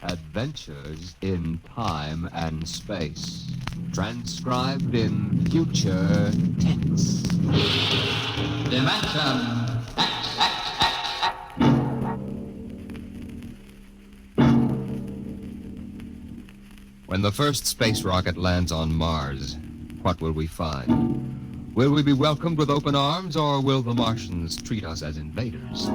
Adventures in Time and Space. Transcribed in future tense. Dimension When the first space rocket lands on Mars, what will we find? Will we be welcomed with open arms, or will the Martians treat us as invaders?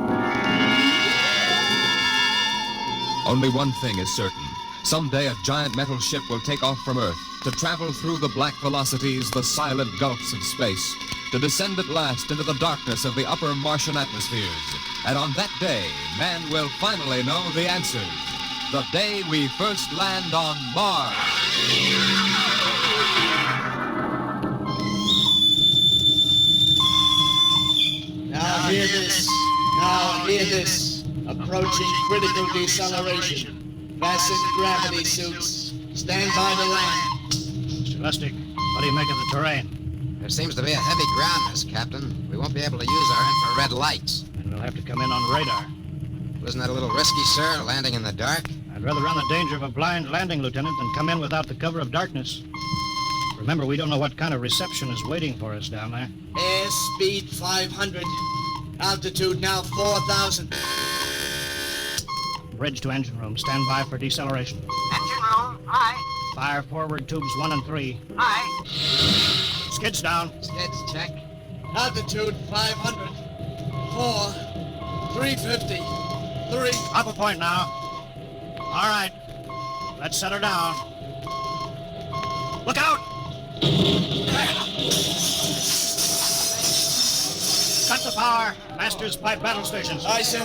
Only one thing is certain. Someday a giant metal ship will take off from Earth to travel through the black velocities, the silent gulfs of space, to descend at last into the darkness of the upper Martian atmospheres. And on that day, man will finally know the answers. The day we first land on Mars. Now hear this. Now hear this. Approaching critical deceleration. Fasten gravity suits. Stand by to land. Mr. Lustig, what do you make of the terrain? There seems to be a heavy ground, Miss Captain. We won't be able to use our infrared lights. And we'll have to come in on radar. Wasn't that a little risky, sir, landing in the dark? I'd rather run the danger of a blind landing, Lieutenant, than come in without the cover of darkness. Remember, we don't know what kind of reception is waiting for us down there. Airspeed 500. Altitude now 4,000. Bridge to engine room. Stand by for deceleration. Engine room, aye. Fire forward tubes 1 and 3. Aye. Skids down. Skids, check. Altitude 500. 4. 350. 3. Up a point now. All right. Let's set her down. Look out! Cut the power. Masters pipe battle stations. Aye, sir.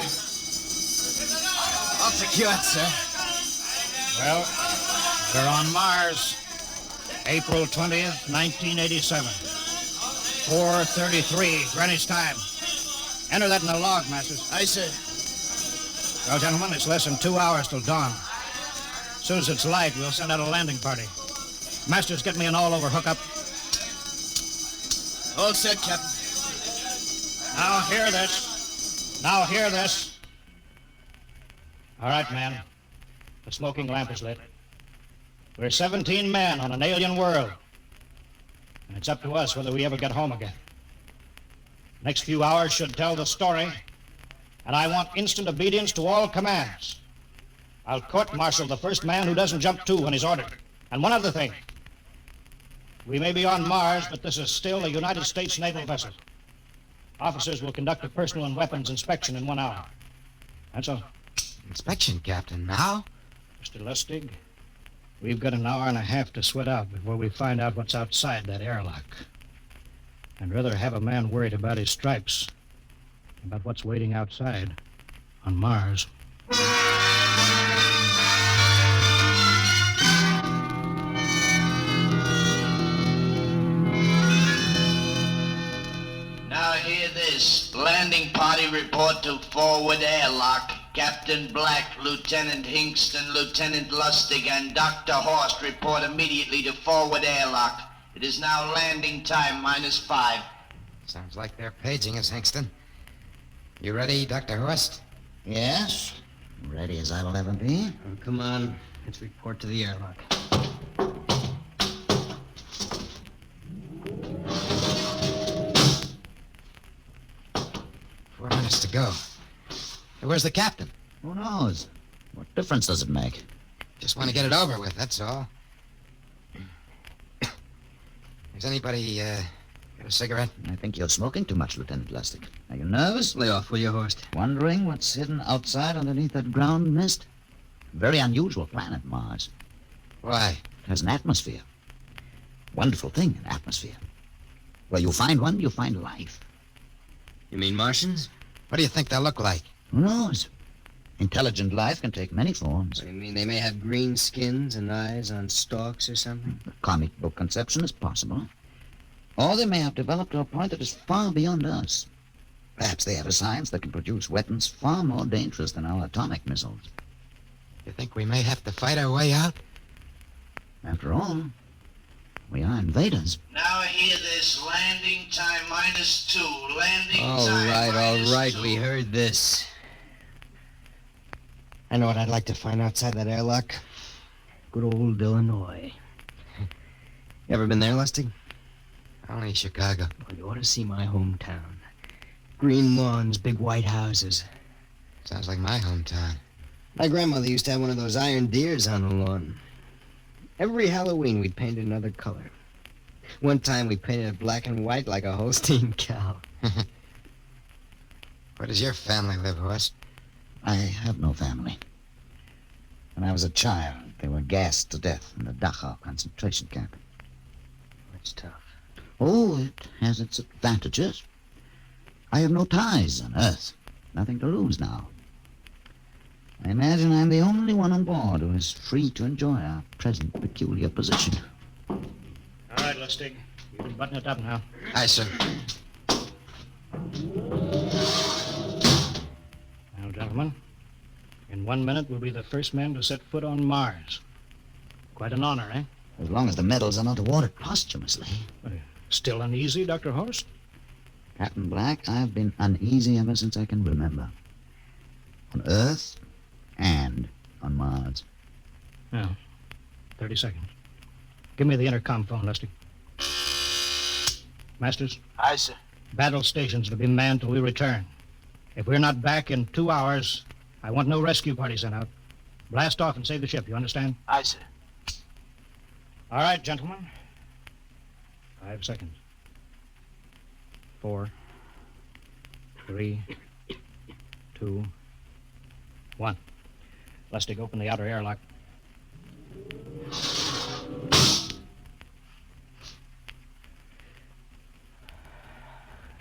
All secured, sir. Well, we're on Mars. April 20th, 1987. 4:33 Greenwich time. Enter that in the log, Masters. Aye, sir. Well, gentlemen, it's less than 2 hours till dawn. As soon as it's light, we'll send out a landing party. Masters, get me an all-over hookup. All set, Captain. Now hear this. Now hear this. All right, man. The smoking lamp is lit. We're 17 men on an alien world. And it's up to us whether we ever get home again. Next few hours should tell the story. And I want instant obedience to all commands. I'll court-martial the first man who doesn't jump to when he's ordered. And one other thing. We may be on Mars, but this is still a United States naval vessel. Officers will conduct a personal and weapons inspection in 1 hour. That's all. Inspection, Captain. Now? Mr. Lustig, we've got an hour and a half to sweat out before we find out what's outside that airlock. I'd rather have a man worried about his stripes than about what's waiting outside on Mars. Now hear this. Landing party report to forward airlock. Captain Black, Lieutenant Hingston, Lieutenant Lustig, and Dr. Horst report immediately to forward airlock. It is now landing time -5. Sounds like they're paging us, Hingston. You ready, Dr. Horst? Yes, ready as I'll ever be. Oh, come on, let's report to the airlock. 4 minutes to go. Hey, where's the captain? Who knows? What difference does it make? Just want to get it over with, that's all. Has anybody, got a cigarette? I think you're smoking too much, Lieutenant Lustig. Are you nervous? Lay off, will you, Horst? Wondering what's hidden outside underneath that ground mist? Very unusual planet, Mars. Why? It has an atmosphere. Wonderful thing, an atmosphere. Where you find one, you find life. You mean Martians? What do you think they'll look like? Who knows? Intelligent life can take many forms. You mean they may have green skins and eyes on stalks or something? The comic book conception is possible. Or they may have developed to a point that is far beyond us. Perhaps they have a science that can produce weapons far more dangerous than our atomic missiles. You think we may have to fight our way out? After all, we are invaders. Now hear this. Landing time -2. Landing All time right, -2. we heard this. I know what I'd like to find outside that airlock. Good old Illinois. You ever been there, Lustig? Only Chicago. Well, you ought to see my hometown. Green lawns, big white houses. Sounds like my hometown. My grandmother used to have one of those iron deers on the lawn. Every Halloween, we'd paint it another color. One time, we painted it black and white like a Holstein cow. Where does your family live, Horst? I have no family. When I was a child, they were gassed to death in the Dachau concentration camp. That's tough. Oh, it has its advantages. I have no ties on Earth. Nothing to lose now. I imagine I'm the only one on board who is free to enjoy our present peculiar position. All right, Lustig. You can button it up now. Aye, sir. Now, gentlemen, in 1 minute we'll be the first men to set foot on Mars. Quite an honor, eh? As long as the medals are not awarded posthumously. Still uneasy, Dr. Horst? Captain Black, I've been uneasy ever since I can remember. On Earth and on Mars. Yeah. 30 seconds. Give me the intercom phone, Lustig. Masters, Aye, sir. battle stations to be manned till we return. If we're not back in 2 hours, I want no rescue party sent out. Blast off and save the ship, you understand? Aye, sir. All right, gentlemen. 5 seconds. 4, 3, 2, 1. Lustig, open the outer airlock.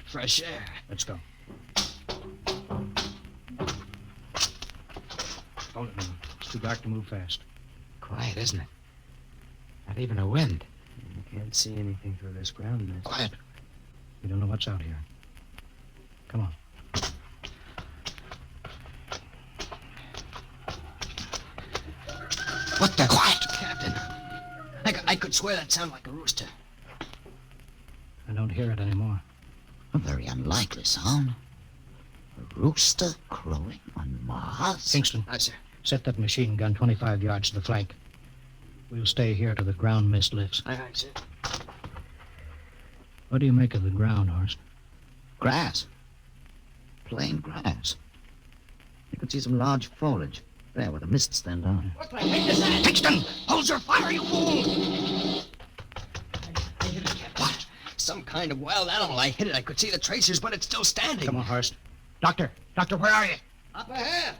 Fresh air. Let's go. Hold it now. It's too dark to move fast. Quiet, isn't it? Not even a wind. You can't see anything through this ground mist. Quiet. We don't know what's out here. Come on. What the? Quiet! Captain, I could swear that sounded like a rooster. I don't hear it anymore. A very unlikely sound. A rooster crowing on Mars? Kingston, Aye, sir. set that machine gun 25 yards to the flank. We'll stay here till the ground mist lifts. Aye, sir. What do you make of the ground, Horst? Grass. Plain grass. You can see some large foliage. There, where the mist's then down. What the heck is that? Kingston! Hold your fire, you fool! I hit it, Captain. What? Some kind of wild animal. I hit it. I could see the tracers, but it's still standing. Come on, Horst. Doctor, where are you? Up ahead.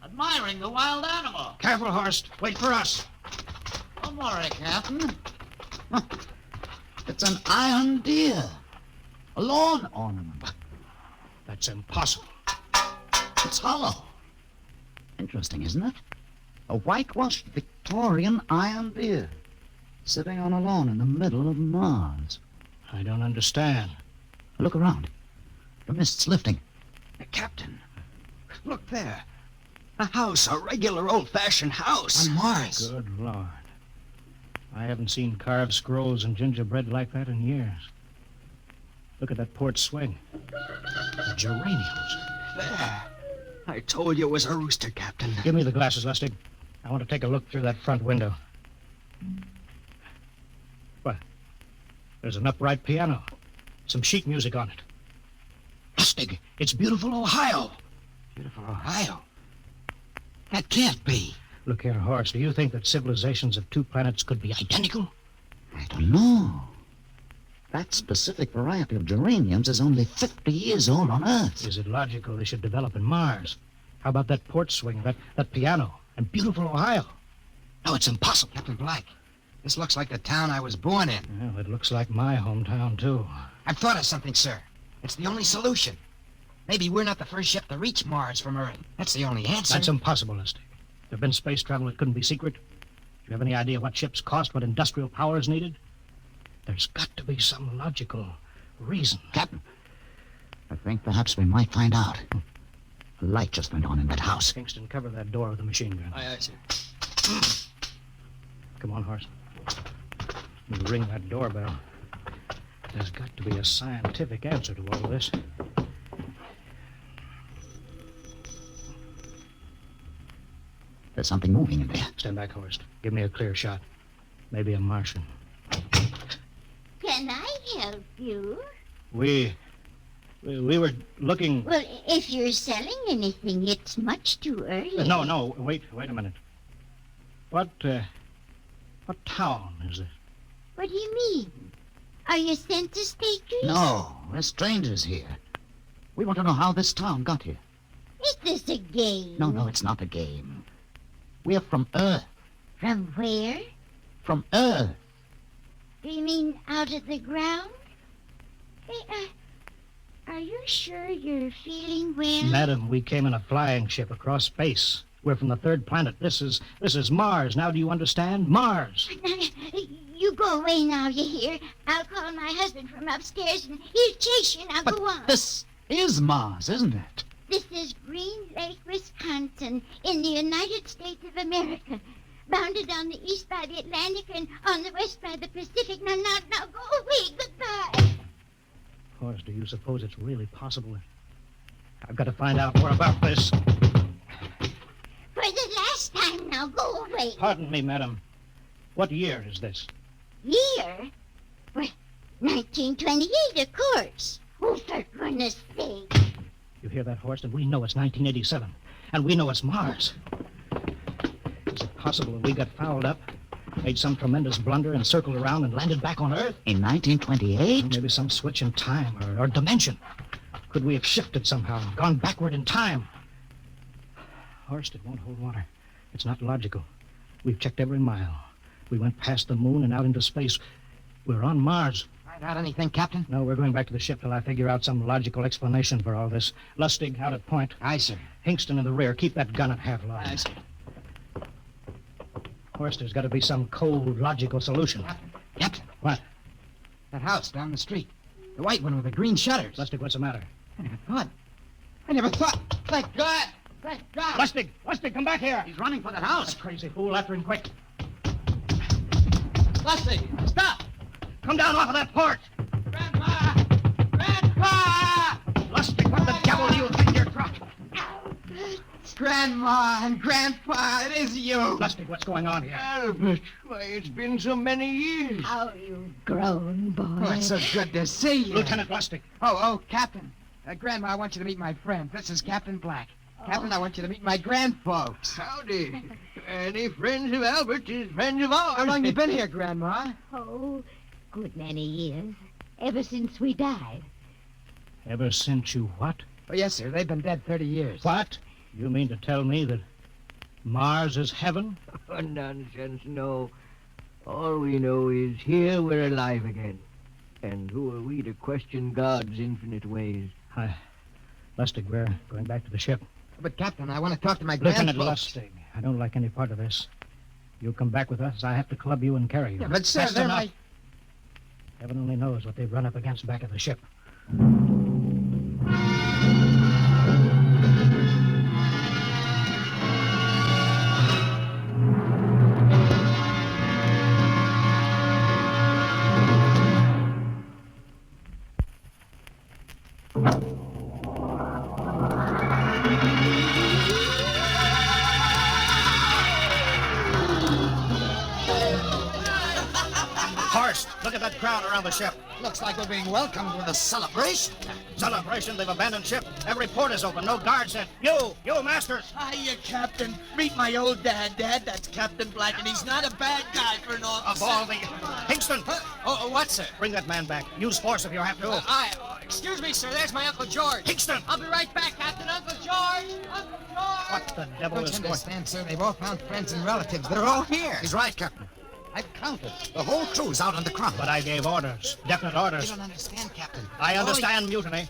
Admiring the wild animal. Careful, Horst. Wait for us. Don't worry, Captain. Huh. It's an iron deer. A lawn ornament. That's impossible. It's hollow. Interesting, isn't it? A whitewashed Victorian iron deer sitting on a lawn in the middle of Mars. I don't understand. Look around. The mist's lifting. Captain, look there. A house, a regular old-fashioned house. On Mars. Good Lord. I haven't seen carved scrolls and gingerbread like that in years. Look at that port swing. The geraniums. There. I told you it was a rooster, Captain. Give me the glasses, Lustig. I want to take a look through that front window. What? There's an upright piano. Some sheet music on it. Lustig, it's beautiful Ohio. Beautiful Ohio. That can't be. Look here, Horace, do you think that civilizations of two planets could be identical? I don't know. That specific variety of geraniums is only 50 years old on Earth. Is it logical they should develop in Mars? How about that port swing, that piano, and beautiful Ohio? No, it's impossible. Captain Black, this looks like the town I was born in. Well, it looks like my hometown, too. I've thought of something, sir. It's the only solution. Maybe we're not the first ship to reach Mars from Earth. That's the only answer. That's impossible, Lustig. If there'd been space travel, it couldn't be secret. Do you have any idea what ships cost, what industrial power is needed? There's got to be some logical reason. Captain, I think perhaps we might find out. A light just went on in that house. Kingston, cover that door with a machine gun. Aye, sir. Come on, Horace. You ring that doorbell. There's got to be a scientific answer to all this. There's something moving in there. Stand back, Horst. Give me a clear shot. Maybe a Martian. Can I help you? We were looking... Well, if you're selling anything, it's much too early. No, wait a minute. What town is this? What do you mean? Are you census takers? No, we're strangers here. We want to know how this town got here. Is this a game? No, it's not a game. We're from Earth. From where? From Earth. Do you mean out of the ground? Hey, are you sure you're feeling well? Madam, we came in a flying ship across space. We're from the third planet. This is Mars. Now do you understand? Mars. You go away now, you hear? I'll call my husband from upstairs and he'll chase you. Now But go on. this is Mars, isn't it? This is Green Lake, Wisconsin, in the United States of America. Bounded on the east by the Atlantic and on the west by the Pacific. Now, go away. Goodbye. Horst, do you suppose it's really possible? I've got to find out more about this. For the last time now, go away. Pardon me, madam. What year is this? Year? Well, 1928, of course. Oh, for goodness sake. You hear that, Horst? And we know it's 1987. And we know it's Mars. Is it possible that we got fouled up, made some tremendous blunder, and circled around and landed back on Earth? In 1928? Maybe some switch in time or dimension. Could we have shifted somehow, gone backward in time? Horst, it won't hold water. It's not logical. We've checked every mile. We went past the moon and out into space. We're on Mars. Find out anything, Captain? No, we're going back to the ship till I figure out some logical explanation for all this. Lustig out at point. Aye, sir. Hingston in the rear. Keep that gun at half load. Aye, sir. Horst, there's got to be some cold, logical solution. Captain, What? that house down the street. The white one with the green shutters. Lustig, what's the matter? I never thought. Thank God. Thank God. Lustig! Lustig, come back here! He's running for that house. That crazy fool, after him quick. Lustig, stop. Come down off of that porch! Grandpa! Grandpa! Lustig, what the devil do you think you're truck? Grandma and Grandpa, it is you. Lustig, what's going on here? Albert, why, it's been so many years. How you've grown, boy. Oh, it's so good to see you. Lieutenant Lustig. Oh, Captain. Grandma, I want you to meet my friend. This is Captain Black. Captain, I want you to meet my grandfolks. Howdy. Any friends of Albert is friends of ours. How long you been here, Grandma? Oh, good many years. Ever since we died. Ever since you what? Oh, yes, sir. They've been dead 30 years. What? You mean to tell me that Mars is heaven? Oh, nonsense, no. All we know is here we're alive again. And who are we to question God's infinite ways? Lustig, we're going back to the ship. But, Captain, I want to talk to my Lieutenant grandfolks. Lustig, I don't like any part of this. You come back with us, I have to club you and carry you. Yeah, but, sir, That's they're enough. my... Heaven only knows what they've run up against back of the ship. Horst, look at that crowd around the ship. Looks like we're being welcomed with a celebration. Celebration, they've abandoned ship. Every port is open, no guards in. You, Masters. Hiya, Captain. Meet my old dad. Dad, that's Captain Black, and he's not a bad guy for an Of officer. all the... Hingston, What, sir? bring that man back. Use force if you have to. Excuse me, sir. There's my Uncle George. Hingston! I'll be right back, Captain. Uncle George! Uncle George! What the devil Don't is you going... understand, sir? They've all found friends and relatives. They're all here. He's right, Captain. I've counted. The whole crew's out on the crowd. But I gave orders. Definite You orders. don't understand, Captain. I understand mutiny.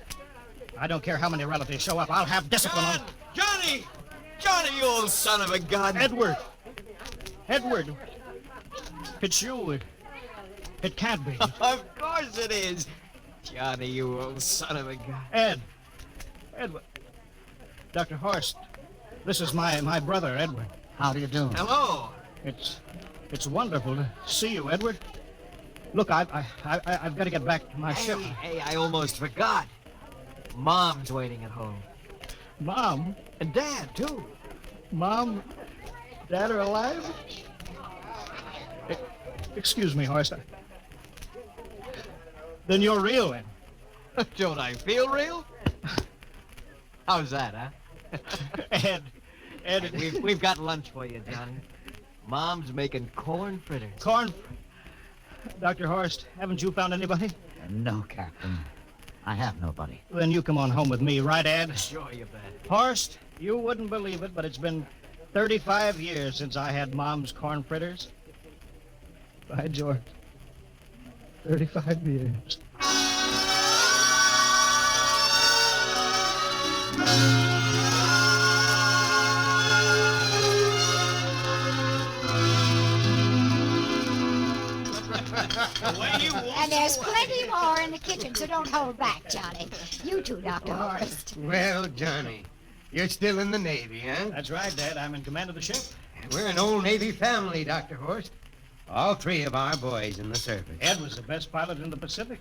I don't care how many relatives show up. I'll have discipline on... Johnny! Johnny, you old son of a gun! Edward! It's you. It can't be. Of course it is. Johnny, you old son of a gun. Edward. Dr. Horst, this is my brother, Edward. How do you do? Hello. It's wonderful to see you, Edward. Look, I've got to get back to my ship. Hey, I almost forgot. Mom's waiting at home. Mom? And Dad, too. Mom? Dad are alive? Excuse me, Horst. Then you're real, then. Don't I feel real? How's that, huh? Ed, We've got lunch for you, Johnny. Mom's making corn fritters. corn. Dr. Horst, haven't you found anybody? No, Captain. I have nobody. Then you come on home with me, right, Ed? Sure, you bet. Horst, you wouldn't believe it, but it's been 35 years since I had Mom's corn fritters. By George. 35 years. And there's plenty more in the kitchen, so don't hold back, Johnny. You too, Dr. Horst. Well, Johnny, you're still in the Navy, huh? That's right, Dad. I'm in command of the ship. We're an old Navy family, Dr. Horst. All three of our boys in the service. Ed was the best pilot in the Pacific.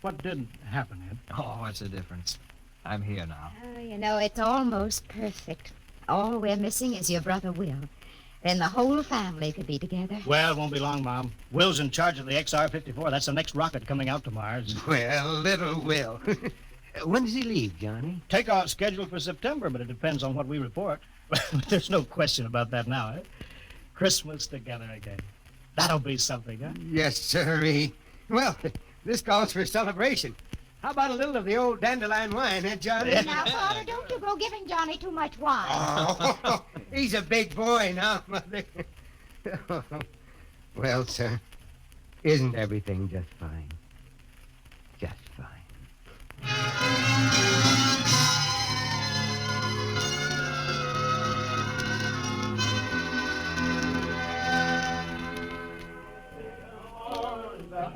What did happen, Ed? Oh, what's the difference? I'm here now. Oh, you know, it's almost perfect. All we're missing is your brother Will. Then the whole family could be together. Well, it won't be long, Mom. Will's in charge of the XR-54. That's the next rocket coming out to Mars. Well, little Will. When does he leave, Johnny? Takeoff scheduled for September, but it depends on what we report. There's no question about that now, eh? Christmas together again. That'll be something, huh? Yes, sirree. Well, this calls for a celebration. How about a little of the old dandelion wine, eh, Johnny? Now, Father, don't you go giving Johnny too much wine. Oh, he's a big boy now, Mother. Well, sir, isn't everything just fine? Just fine.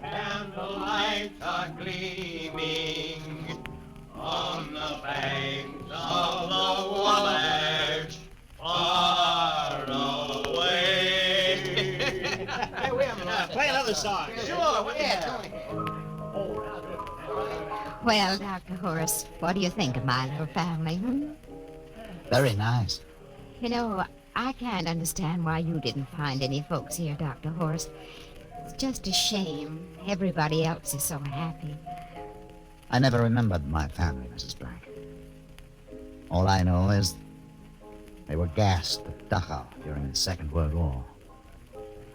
Candlelights are gleaming on the banks of the Wabash, far away. Hey, wait a minute. Play another song. Sure, yeah. Well, Dr. Horace, what do you think of my little family, Very nice. You know, I can't understand why you didn't find any folks here, Dr. Horace. It's just a shame. Everybody else is so happy. I never remembered my family, Mrs. Black. All I know is they were gassed at Dachau during the Second World War.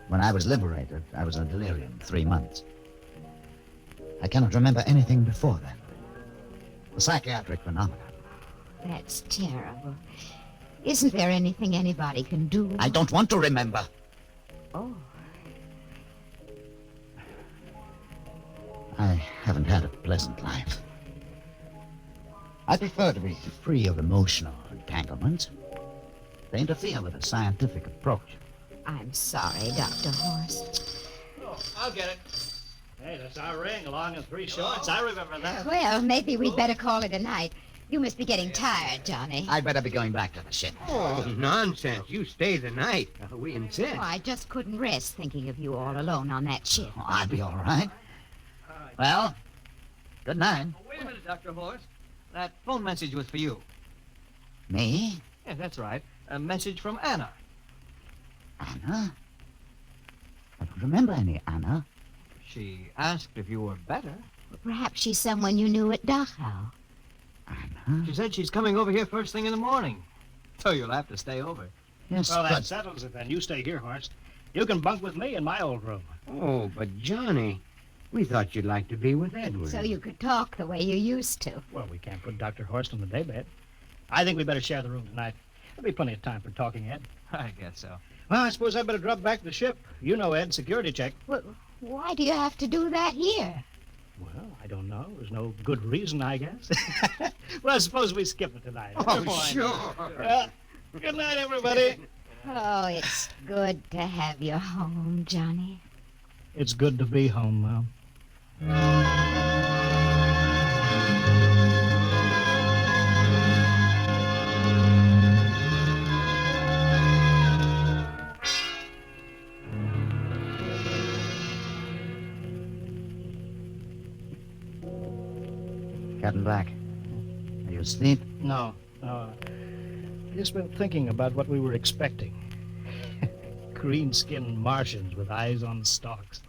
When I was liberated, I was in delirium 3 months. I cannot remember anything before then. A psychiatric phenomenon. That's terrible. Isn't there anything anybody can do? I don't want to remember. Oh. I haven't had a pleasant life. I prefer to be free of emotional entanglements. They interfere with a scientific approach. I'm sorry, Dr. Horace. Oh, I'll get it. Hey, that's our ring, long and 3 shorts. I remember that. Well, maybe we'd better call it a night. You must be getting tired, Johnny. I'd better be going back to the ship. Oh, nonsense. You stay the night. We insist. Oh, I just couldn't rest thinking of you all alone on that ship. Oh, I'll be all right. Well, good night. Oh, wait a minute, Dr. Horst. That phone message was for you. Me? Yeah, that's right. A message from Anna. Anna? I don't remember any Anna. She asked if you were better. Perhaps she's someone you knew at Dachau. Anna? She said she's coming over here first thing in the morning. So you'll have to stay over. Yes, Well, that but... settles it then. You stay here, Horst. You can bunk with me in my old room. Oh, but Johnny, we thought you'd like to be with Edward. So you could talk the way you used to. Well, we can't put Dr. Horst on the daybed. I think we better share the room tonight. There'll be plenty of time for talking, Ed. I guess so. Well, I suppose I'd better drop back to the ship. You know, Ed, security check. Well, why do you have to do that here? Well, I don't know. There's no good reason, I guess. Well, suppose we skip it tonight. Oh, Come on. sure. Well, good night, everybody. Oh, it's good to have you home, Johnny. It's good to be home, Mom. Captain Black, are you asleep? No. Just been thinking about what we were expecting. green-skinned Martians with eyes on stalks.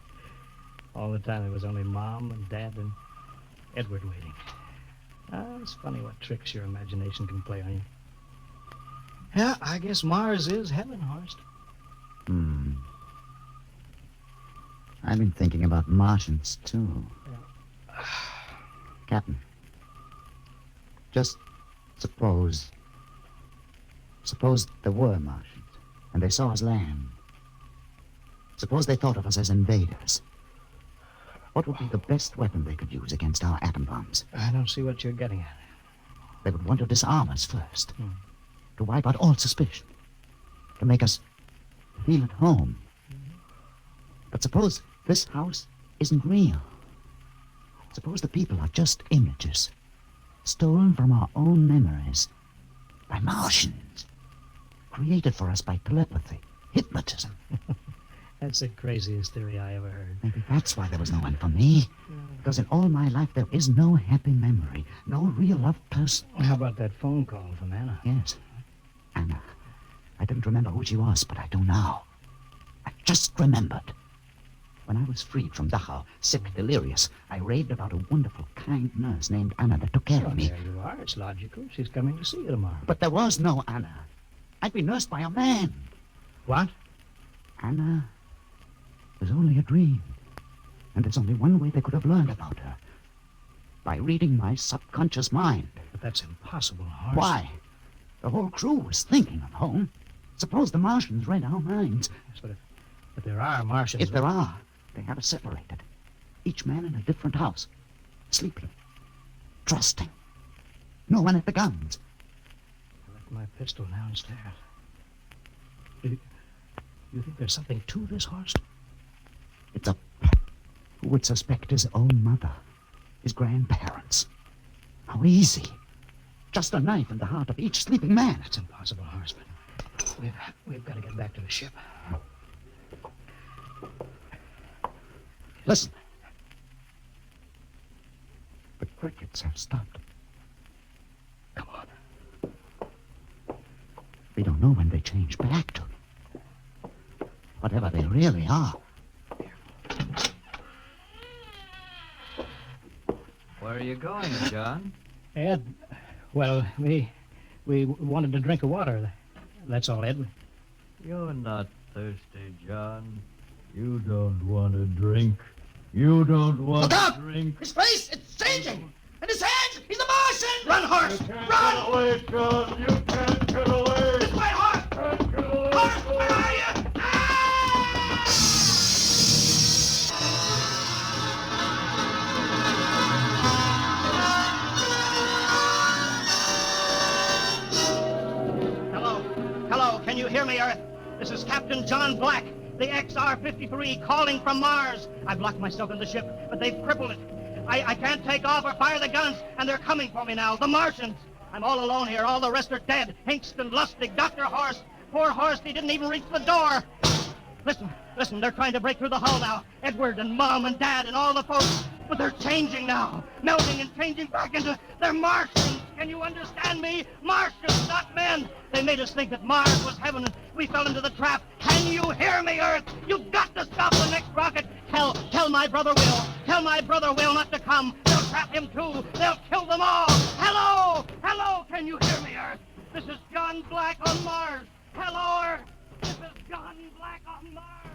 All the time, it was only Mom and Dad and Edward waiting. It's funny what tricks your imagination can play on you. Yeah, I guess Mars is heaven, Horst. I've been thinking about Martians, too. Yeah. Captain, just suppose there were Martians, and they saw us land. Suppose they thought of us as invaders. What would be the best weapon they could use against our atom bombs? I don't see what you're getting at. They would want to disarm us first, to wipe out all suspicion, to make us feel at home. But suppose this house isn't real. Suppose the people are just images, stolen from our own memories by Martians, created for us by telepathy, hypnotism. That's the craziest theory I ever heard. Maybe that's why there was no one for me. Because in all my life, there is no happy memory, no real loved person. How about that phone call from Anna? Yes, Anna. I didn't remember who she was, but I do now. I just remembered. When I was freed from Dachau, sick, delirious, I raved about a wonderful, kind nurse named Anna that took care of me. There you are. It's logical. She's coming to see you tomorrow. But there was no Anna. I'd been nursed by a man. What? Anna was only a dream. And there's only one way they could have learned about her. By reading my subconscious mind. But that's impossible, Horst. Why? The whole crew was thinking of home. Suppose the Martians read our minds. Yes, but there are Martians. If there are, they have us separated. Each man in a different house. Sleeping. Trusting. No one at the guns. I left my pistol downstairs. You think there's something to this, Horst? It's a... Who would suspect his own mother? His grandparents? How easy. Just a knife in the heart of each sleeping man. It's impossible, Horst, but we've got to get back to the ship. Listen. The crickets have stopped. Come on. We don't know when they change back to. Whatever they really are. Where are you going, John? Ed, well, we wanted to drink of water. That's all, Ed. You're not thirsty, John. You don't want to drink. You don't want to drink. His face, it's changing! And his hands, he's a Martian! Run, Horst! Run! Get away, John! You can't get away! This way, Horst! Can't get away! Horst, where are you? Hello, can you hear me, Earth? This is Captain John Black, the XR-53, calling from Mars. I've locked myself in the ship, but they've crippled it. I can't take off or fire the guns, and they're coming for me now, the Martians. I'm all alone here. All the rest are dead. Hinkston, Lustig, Dr. Horst. Poor Horst, he didn't even reach the door. Listen, they're trying to break through the hull now. Edward and Mom and Dad and all the folks. But they're changing now. Melting and changing back into... They're Martians. Can you understand me? Martians, not men. They made us think that Mars was heaven, and we fell into the trap. Can you hear me, Earth? You've got to stop the next rocket. Tell my brother Will. Tell my brother Will not to come. They'll trap him, too. They'll kill them all. Hello, can you hear me, Earth? This is John Black on Mars. Hello, Earth. This is John Black on Mars.